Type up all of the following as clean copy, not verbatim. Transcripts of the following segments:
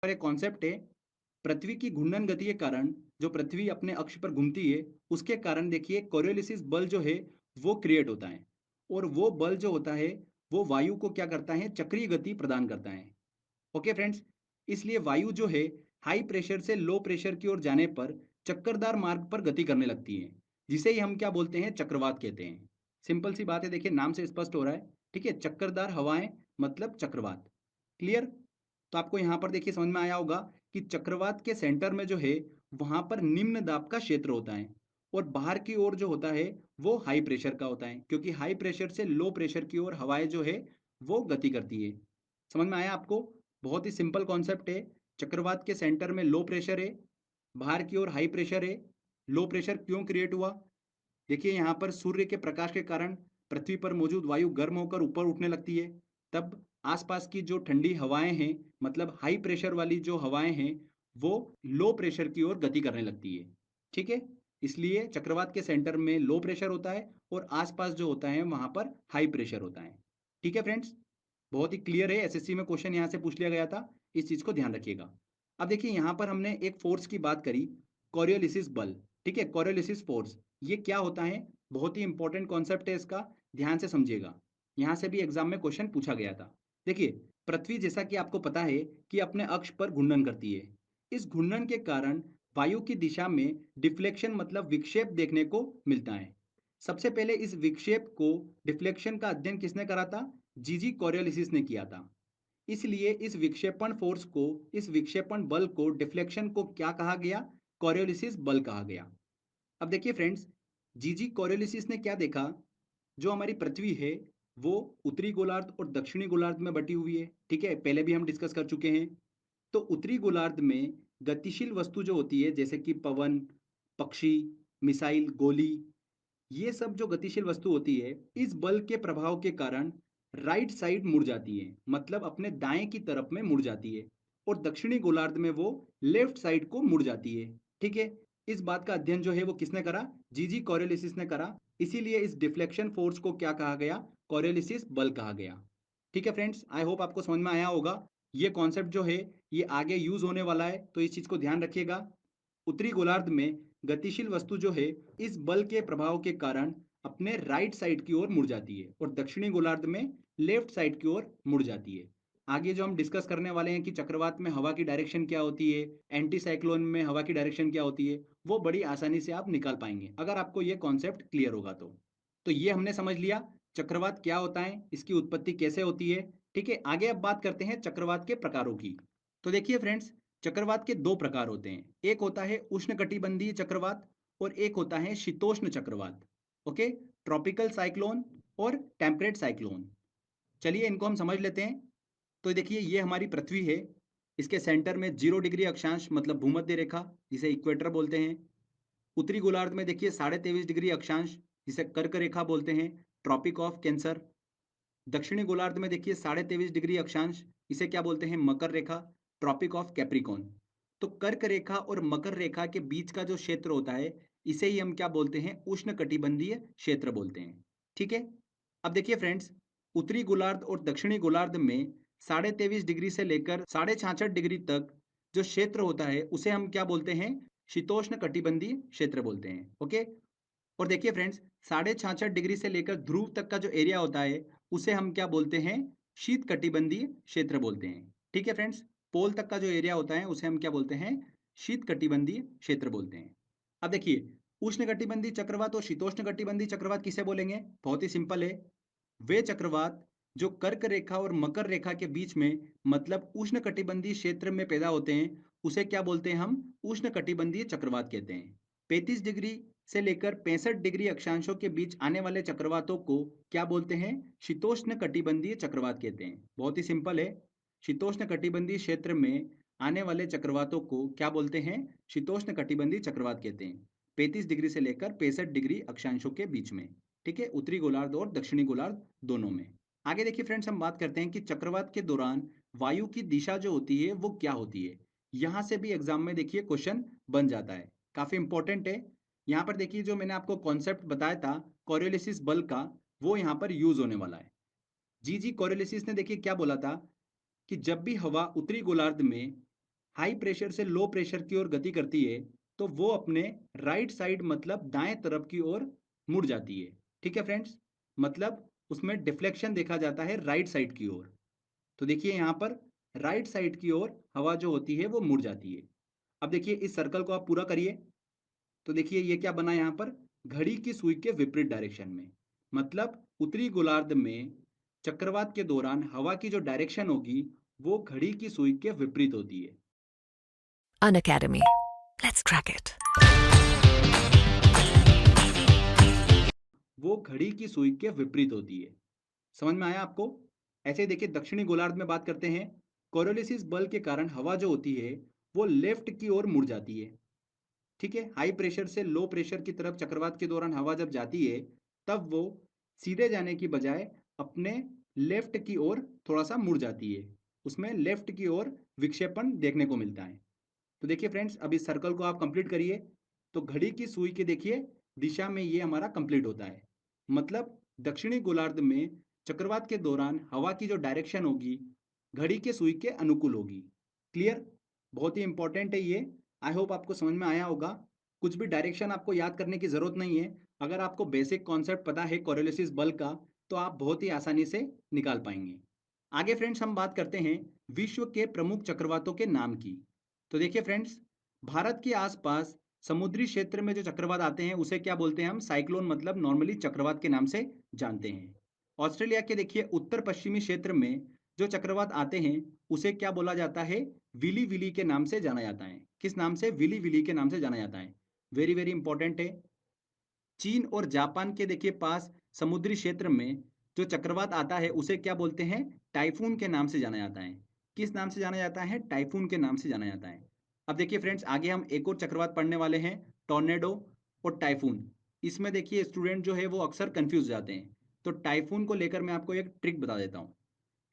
पर एक कॉन्सेप्ट है, पृथ्वी की घूर्णन गति के कारण जो पृथ्वी अपने अक्ष पर घूमती है, उसके कारण देखिए कोरियोलिसिस बल जो है वो क्रिएट होता है। और वो बल जो होता है वो वायु को क्या करता है, चक्रीय गति प्रदान करता है। ओके फ्रेंड्स, इसलिए वायु जो है हाई प्रेशर से लो प्रेशर की ओर जाने पर चक्करदार मार्ग पर गति करने लगती है, जिसे ही हम क्या बोलते हैं, चक्रवात कहते हैं। सिंपल सी बात है, देखिए नाम से स्पष्ट हो रहा है। ठीक है, चक्करदार हवाएं मतलब चक्रवात। क्लियर? तो आपको यहाँ पर देखिए समझ में आया होगा कि चक्रवात के सेंटर में जो है वहां पर निम्न दाब का क्षेत्र होता है, और बाहर की ओर जो होता है वो हाई प्रेशर का होता है, क्योंकि हाई प्रेशर से लो प्रेशर की ओर हवाएं जो है वो गति करती है। समझ में आया आपको? बहुत ही सिंपल कॉन्सेप्ट है। चक्रवात के सेंटर में लो प्रेशर है, बाहर की ओर हाई प्रेशर है। लो प्रेशर क्यों क्रिएट हुआ? देखिए यहाँ पर सूर्य के प्रकाश के कारण पृथ्वी पर मौजूद वायु गर्म होकर ऊपर उठने लगती है। तब आसपास की जो ठंडी हवाएं हैं, मतलब हाई प्रेशर वाली जो हवाएं हैं, वो लो प्रेशर की ओर गति करने लगती है। ठीक है, इसलिए चक्रवात के सेंटर में लो प्रेशर होता है और आसपास जो होता है वहां पर हाई प्रेशर होता है। ठीक है फ्रेंड्स, बहुत ही क्लियर है। एसएससी में क्वेश्चन यहाँ से पूछ लिया गया था, इस चीज को ध्यान रखिएगा। अब देखिए यहाँ पर हमने एक फोर्स की बात करी, कोरियोलिसिस बल। ठीक है, कोरियोलिसिस फोर्स ये क्या होता है, बहुत ही इंपॉर्टेंट कॉन्सेप्ट है इसका, ध्यान से समझिएगा। यहाँ से भी एग्जाम में क्वेश्चन पूछा गया था। देखिए, पृथ्वी जैसा कि आपको पता है कि अपने अक्ष पर घूर्णन करती है। इस घूर्णन के कारण वायु की दिशा में डिफ्लेक्शन मतलब विक्षेप देखने को मिलता है। सबसे पहले इस विक्षेप को, डिफ्लेक्शन का अध्ययन किसने करा था? जीजी कोरियोलिसिस ने किया था। इसलिए इस विक्षेपण फोर्स को, इस विक्षेपण बल को, डिफ्लेक्शन को क्या कहा गया? कोरियोलिसिस बल कहा गया। अब देखिए फ्रेंड्स, जीजी कोरियोलिसिस ने क्या देखा, जो हमारी पृथ्वी है वो उत्तरी गोलार्ध और दक्षिणी गोलार्ध में बटी हुई है। ठीक है, पहले भी हम डिस्कस कर चुके हैं। तो उत्तरी गोलार्ध में गतिशील वस्तु जो होती है, जैसे कि पवन, पक्षी, मिसाइल, गोली, ये सब जो गतिशील वस्तु होती है, इस बल के प्रभाव के कारण राइट साइड मुड़ जाती है, मतलब अपने दाएं की तरफ में मुड़ जाती है। और दक्षिणी गोलार्ध में वो लेफ्ट साइड को मुड़ जाती है। ठीक है, इस बात का अध्ययन जो है वो किसने करा? जीजी कोरियोलिसिस ने करा। इसीलिए इस डिफ्लेक्शन फोर्स को क्या कहा गया? कोरियोलिसिस बल कहा गया। ठीक है फ्रेंड्स, आई होप आपको समझ में आया होगा। ये कॉन्सेप्ट जो है ये आगे यूज होने वाला है, तो इस चीज को ध्यान रखिएगा। उत्तरी गोलार्ध में गतिशील वस्तु जो है इस बल के प्रभाव के कारण अपने राइट साइड की ओर मुड़ जाती है, और दक्षिणी गोलार्ध में लेफ्ट साइड की ओर मुड़ जाती है। आगे जो हम डिस्कस करने वाले हैं कि चक्रवात में हवा की डायरेक्शन क्या होती है, एंटी साइक्लोन में हवा की डायरेक्शन क्या होती है, वो बड़ी आसानी से आप निकाल पाएंगे अगर आपको ये कॉन्सेप्ट क्लियर होगा तो ये हमने समझ लिया चक्रवात क्या होता है, इसकी उत्पत्ति कैसे होती है। ठीक है, आगे अब बात करते हैं चक्रवात के प्रकारों की। तो देखिए फ्रेंड्स, चक्रवात के दो प्रकार होते हैं, एक होता है उष्णकटिबंधीय चक्रवात और एक होता है शीतोष्ण चक्रवात। ओके, ट्रॉपिकल साइक्लोन और टेम्परेट साइक्लोन। चलिए इनको हम समझ लेते हैं। तो देखिए ये हमारी पृथ्वी है, इसके सेंटर में 0 डिग्री अक्षांश मतलब भूमध्य रेखा, जिसे इक्वेटर बोलते हैं। उत्तरी गोलार्ध में देखिए 23.5 डिग्री अक्षांश, जिसे कर्क रेखा बोलते हैं, ट्रॉपिक ऑफ कैंसर। दक्षिणी गोलार्ध में देखिए 23.5 डिग्री अक्षांश, इसे क्या बोलते हैं? मकर रेखा, ट्रॉपिक ऑफ कैप्रिकॉन। तो कर्क रेखा और मकर रेखा के बीच का जो क्षेत्र होता है, इसे ही हम क्या बोलते हैं? उष्ण कटिबंधीय क्षेत्र बोलते हैं। ठीक है, अब देखिए फ्रेंड्स, उत्तरी गोलार्ध और दक्षिणी गोलार्ध में 23.5 डिग्री से लेकर 66.5 डिग्री तक जो क्षेत्र होता है उसे हम क्या बोलते हैं? शीतोष्ण कटिबंधीय क्षेत्र बोलते हैं। ओके, और देखिए फ्रेंड्स, 66.5 डिग्री से लेकर ध्रुव तक का जो एरिया होता है उसे हम क्या बोलते हैं? शीत कटिबंधीय क्षेत्र बोलते हैं। ठीक है फ्रेंड्स, पोल तक का जो एरिया होता है उसे हम क्या बोलते हैं? शीत कटिबंधीय क्षेत्र बोलते हैं। अब देखिए, उष्ण कटिबंधीय चक्रवात और शीतोष्ण कटिबंधीय चक्रवात किसे बोलेंगे? बहुत ही सिंपल है, वे चक्रवात जो कर्क रेखा और मकर रेखा के बीच में मतलब उष्ण कटिबंधीय क्षेत्र में पैदा होते हैं उसे क्या बोलते हैं? हम उष्ण कटिबंधीय चक्रवात कहते हैं। 35 डिग्री से लेकर 65 डिग्री अक्षांशों के बीच आने वाले चक्रवातों को क्या बोलते हैं? शीतोष्ण कटिबंधीय चक्रवात कहते हैं। बहुत ही सिंपल है, शीतोष्ण कटिबंधीय क्षेत्र में आने वाले चक्रवातों को क्या बोलते हैं? शीतोष्ण कटिबंधीय चक्रवात कहते हैं, 35 डिग्री से लेकर 65 डिग्री अक्षांशों के बीच में। ठीक है, उत्तरी गोलार्ध और दक्षिणी गोलार्ध दोनों में। आगे देखिए फ्रेंड्स, हम बात करते हैं कि चक्रवात के दौरान वायु की दिशा जो होती है वो क्या होती है। यहां से भी एग्जाम में देखिए क्वेश्चन बन जाता है, काफी इंपॉर्टेंट है। यहाँ पर देखिए जो मैंने आपको कॉन्सेप्ट बताया था कोरियोलिसिस बल का, वो यहाँ पर यूज होने वाला है। जी जी कोरियोलिसिस ने देखिए क्या बोला था कि जब भी हवा उत्तरी गोलार्ध में हाई प्रेशर से लो प्रेशर की ओर गति करती है तो वो अपने राइट साइड मतलब दाएं तरफ की ओर मुड़ जाती है। ठीक है फ्रेंड्स, मतलब उसमें डिफ्लेक्शन देखा जाता है राइट साइड की ओर। तो देखिए यहाँ पर राइट साइड की ओर हवा जो होती है वो मुड़ जाती है। अब देखिए इस सर्कल को आप पूरा करिए। तो देखिए ये क्या बना यहाँ पर, घड़ी की सुई के विपरीत डायरेक्शन में, मतलब उत्तरी गोलार्ध में चक्रवात के दौरान हवा की जो डायरेक्शन होगी वो घड़ी की सुई के विपरीत होती है। An academy. Let's crack it. वो घड़ी की सुई के विपरीत होती है। समझ में आया आपको? ऐसे ही देखिए दक्षिणी गोलार्ध में बात करते हैं। कोरोलिसिस बल के कारण हवा जो होती है वो लेफ्ट की ओर मुड़ जाती है। ठीक है, हाई प्रेशर से लो प्रेशर की तरफ चक्रवात के दौरान हवा जब जाती है तब वो सीधे जाने की बजाय अपने लेफ्ट की ओर थोड़ा सा मुड़ जाती है। उसमें लेफ्ट की ओर विक्षेपण देखने को मिलता है। तो देखिए फ्रेंड्स, अब इस सर्कल को आप कंप्लीट करिए। तो घड़ी की सुई के देखिए दिशा में ये हमारा कंप्लीट होता है। मतलब दक्षिणी गोलार्ध में चक्रवात के दौरान हवा की जो डायरेक्शन होगी घड़ी के सुई के अनुकूल होगी। क्लियर? बहुत ही इंपॉर्टेंट है ये। आई होप आपको समझ में आया होगा। कुछ भी डायरेक्शन आपको याद करने की ज़रूरत नहीं है। अगर आपको बेसिक कॉन्सेप्ट पता है कोरियोलिसिस बल का तो आप बहुत ही आसानी से निकाल पाएंगे। आगे फ्रेंड्स हम बात करते हैं विश्व के प्रमुख चक्रवातों के नाम की। तो देखिए फ्रेंड्स, भारत के आसपास समुद्री क्षेत्र में जो चक्रवात आते हैं उसे क्या बोलते हैं हम, साइक्लोन, मतलब नॉर्मली चक्रवात के नाम से जानते हैं। ऑस्ट्रेलिया के देखिए उत्तर पश्चिमी क्षेत्र में जो चक्रवात आते हैं उसे क्या बोला जाता है, विली विली के नाम से जाना जाता है। किस नाम से? विली विली के नाम से जाना जाता है। वेरी वेरी इंपॉर्टेंट है। चीन और जापान के देखिए पास समुद्री क्षेत्र में जो चक्रवात आता है उसे क्या बोलते हैं, टाइफून के नाम से जाना जाता है। किस नाम से जाना जाता है? टाइफून के नाम से जाना जाता है। अब देखिए फ्रेंड्स, आगे हम एक और चक्रवात पढ़ने वाले हैं, टॉर्नेडो और टाइफून। इसमें देखिए स्टूडेंट जो है वो अक्सर कंफ्यूज जाते हैं। तो टाइफून को लेकर मैं आपको एक ट्रिक बता देता हूँ।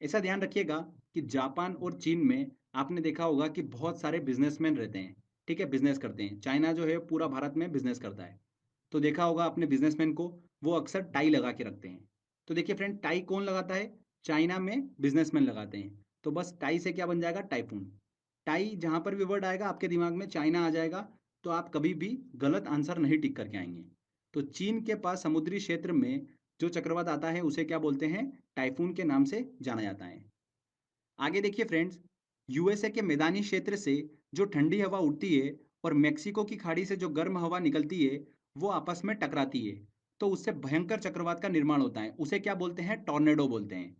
ऐसा ध्यान रखिएगा कि जापान और चीन में आपने देखा होगा कि बहुत सारे बिजनेसमैन रहते हैं। ठीक है, बिजनेस करते हैं। चाइना जो है पूरा भारत में बिजनेस करता है। तो देखा होगा आपने बिजनेसमैन को, वो अक्सर टाई लगा के रखते हैं। तो देखिए फ्रेंड, टाई कौन लगाता है? चाइना में बिजनेसमैन लगाते हैं। तो बस टाई से क्या बन जाएगा? टाइफून। टाई जहां पर भी वर्ड आएगा आपके दिमाग में चाइना आ जाएगा। तो आप कभी भी गलत आंसर नहीं टिक करके आएंगे। तो चीन के पास समुद्री क्षेत्र में जो चक्रवात आता है उसे क्या बोलते हैं? टाइफून के नाम से जाना जाता है। आगे देखिए फ्रेंड्स, यूएसए के मैदानी क्षेत्र से जो ठंडी हवा उठती है और मेक्सिको की खाड़ी से जो गर्म हवा निकलती है वो आपस में टकराती है। तो उससे भयंकर चक्रवात का निर्माण होता है। उसे क्या बोलते हैं? टॉर्नेडो बोलते हैं।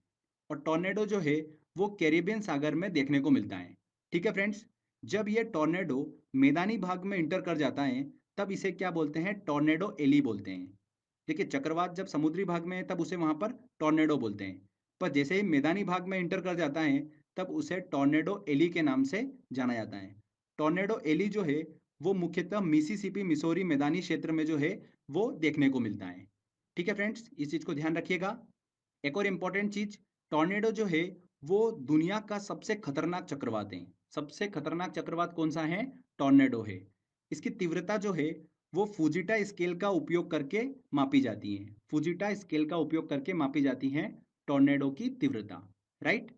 और टॉर्नेडो जो है वो कैरिबियन सागर में देखने को मिलता है। ठीक है फ्रेंड्स, जब ये टॉर्नेडो मैदानी भाग में इंटर कर जाता है तब इसे क्या बोलते हैं? टॉर्नेडो एली बोलते हैं। देखिए चक्रवात जब समुद्री भाग में है तब उसे वहां पर टॉर्नेडो बोलते हैं। पर जैसे ही मैदानी भाग में इंटर कर जाता है तब उसे टॉर्नेडो एली के नाम से जाना जाता है। टॉर्नेडो एली जो है वो मुख्यतः मिसिसिपी मिसौरी मैदानी क्षेत्र में जो है वो देखने को मिलता है। ठीक है फ्रेंड्स, इस चीज़ को ध्यान रखिएगा। एक और इम्पॉर्टेंट चीज, टॉर्नेडो जो है वो दुनिया का सबसे खतरनाक चक्रवात है। सबसे खतरनाक चक्रवात कौन सा है? टॉर्नेडो है। इसकी तीव्रता जो है वो फुजिटा स्केल का उपयोग करके मापी जाती है। फुजिटा स्केल का उपयोग करके मापी जाती है टॉर्नेडो की तीव्रता। राइट?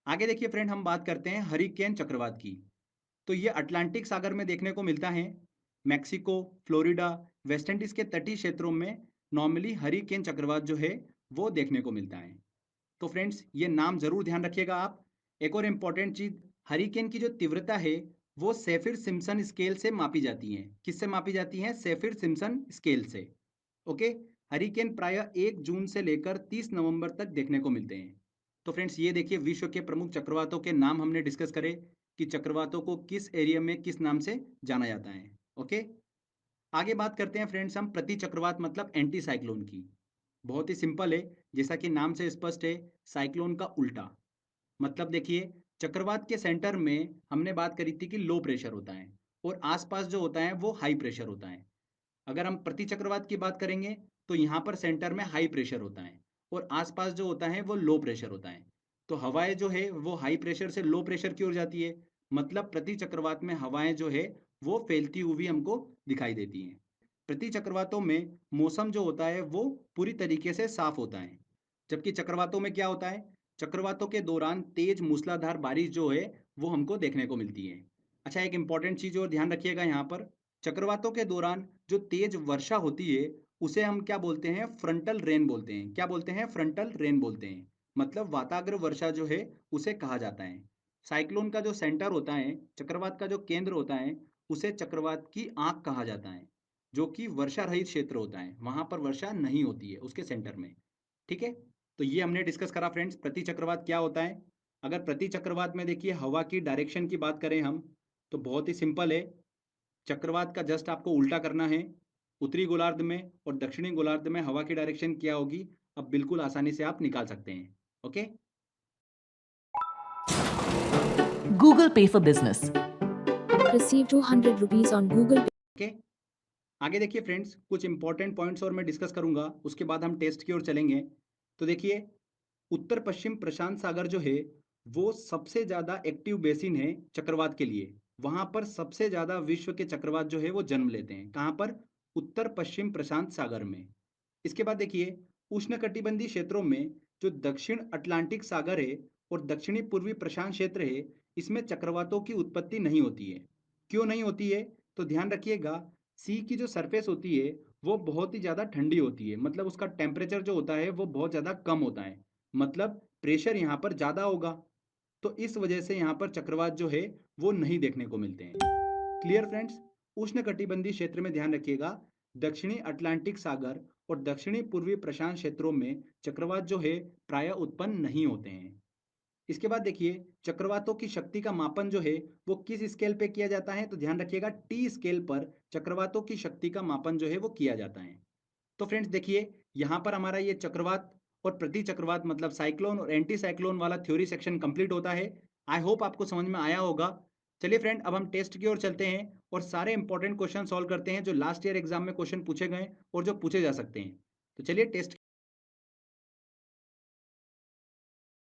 आगे देखिए फ्रेंड, हम बात करते हैं हरिकेन चक्रवात की। तो ये अटलांटिक सागर में देखने को मिलता है। मैक्सिको, फ्लोरिडा, वेस्ट इंडीज के तटीय क्षेत्रों में नॉर्मली हरिकेन चक्रवात जो है वो देखने को मिलता है। तो फ्रेंड्स ये नाम जरूर ध्यान रखिएगा आप। एक और इम्पॉर्टेंट चीज, हरिकेन की जो तीव्रता है वो सेफिर सिम्पसन स्केल से मापी जाती है। किससे मापी जाती है? सेफिर सिम्पसन स्केल से। ओके। हरिकेन प्रायः 1 जून से लेकर 30 नवंबर तक देखने को मिलते हैं। तो फ्रेंड्स ये देखिए विश्व के प्रमुख चक्रवातों के नाम हमने डिस्कस करे कि चक्रवातों को किस एरिया में किस नाम से जाना जाता है। ओके। आगे बात करते हैं फ्रेंड्स हम प्रति चक्रवात मतलब एंटी साइक्लोन की। बहुत ही सिंपल है, जैसा कि नाम से स्पष्ट है, साइक्लोन का उल्टा। मतलब देखिए चक्रवात के सेंटर में हमने बात करी थी कि लो प्रेशर होता है और आसपास जो होता है वो हाई प्रेशर होता है। अगर हम प्रति चक्रवात की बात करेंगे तो यहाँ पर सेंटर में हाई प्रेशर होता है और आसपास जो होता है वो लो प्रेशर होता है। तो हवाएं जो है वो हाई प्रेशर से लो प्रेशर की ओर जाती है। मतलब प्रति चक्रवात में हवाएं जो है वो फैलती हुई हमको दिखाई देती हैं। प्रति चक्रवातों में मौसम जो होता है वो पूरी तरीके से साफ होता है। जबकि चक्रवातों में क्या होता है? चक्रवातों के दौरान तेज मूसलाधार बारिश जो है वो हमको देखने को मिलती है। अच्छा, एक इंपॉर्टेंट चीज़ और ध्यान रखिएगा यहाँ पर, चक्रवातों के दौरान जो तेज वर्षा होती है, उसे हम क्या बोलते हैं? फ्रंटल रेन बोलते हैं। क्या बोलते हैं? फ्रंटल रेन बोलते हैं। मतलब वाताग्र वर्षा जो है, उसे कहा जाता है। साइक्लोन का जो सेंटर होता है, चक्रवात का जो केंद्र होता है, उसे चक्रवात की आँख कहा जाता है, जो कि वर्षा रहित क्षेत्र होता है। वहाँ पर वर्षा नहीं होती है, उसके सेंटर में। ठीक है? तो ये हमने डिस्कस करा फ्रेंड्स, प्रति चक्रवात क्या होता है? अगर प्रति चक्रवात में देखिए हवा की डायरेक्शन की बात करें हम, तो बहुत ही सिंपल है। चक्रवात का जस्ट आपको उल्टा करना है। उत्तरी गोलार्ध में और दक्षिणी गोलार्ध में हवा की डायरेक्शन क्या होगी, अब बिल्कुल आसानी से आप निकाल सकते हैं। Okay. Google Pay for Business. Receive 200 rupees on Google Pay. Okay, आगे देखिए फ्रेंड्स, कुछ इंपॉर्टेंट पॉइंट्स और मैं डिस्कस करूंगा, उसके बाद हम टेस्ट की ओर चलेंगे। तो देखिए, उत्तर पश्चिम प्रशांत सागर जो है, वो सबसे ज़्यादा एक्टिव बेसिन है चक्रवात के लिए। वहाँ पर सबसे ज़्यादा विश्व के चक्रवात जो है वो जन्म लेते हैं। कहाँ पर? उत्तर पश्चिम प्रशांत सागर में। इसके बाद देखिए, उष्णकटिबंधीय क्षेत्रों में जो दक्षिण अटलांटिक सागर है और दक्षिणी पूर्वी प्रशांत क्षेत्र है, इसमें चक्रवातों की उत्पत्ति नहीं होती है। क्यों नहीं होती है? तो ध्यान रखिएगा, सी की जो सरफेस होती है वो बहुत ही ज़्यादा ठंडी होती है, मतलब उसका टेम्परेचर जो होता है वो बहुत ज़्यादा कम होता है, मतलब प्रेशर यहाँ पर ज़्यादा होगा। तो इस वजह से यहाँ पर चक्रवात जो है वो नहीं देखने को मिलते हैं। Clear friends? उष्णकटिबंधीय क्षेत्र में ध्यान रखिएगा, दक्षिणी अटलांटिक सागर और दक्षिणी पूर्वी प्रशांत क्षेत्रों में चक्रवात जो है प्रायः उत्पन्न नहीं होते हैं। इसके बाद देखिए, चक्रवातों की शक्ति का मापन जो है वो किस स्केल पे किया जाता है? तो ध्यान रखिएगा, टी स्केल पर चक्रवातों की शक्ति का मापन जो है वो किया जाता है। तो फ्रेंड्स देखिए, यहाँ पर हमारा ये चक्रवात और प्रति चक्रवात मतलब साइक्लोन और एंटी साइक्लोन वाला थ्योरी सेक्शन कंप्लीट होता है। आई होप आपको समझ में आया होगा। चलिए फ्रेंड, अब हम टेस्ट की ओर चलते हैं और सारे इंपॉर्टेंट क्वेश्चन सॉल्व करते हैं जो लास्ट ईयर एग्जाम में क्वेश्चन पूछे गए और जो पूछे जा सकते हैं। तो चलिए टेस्ट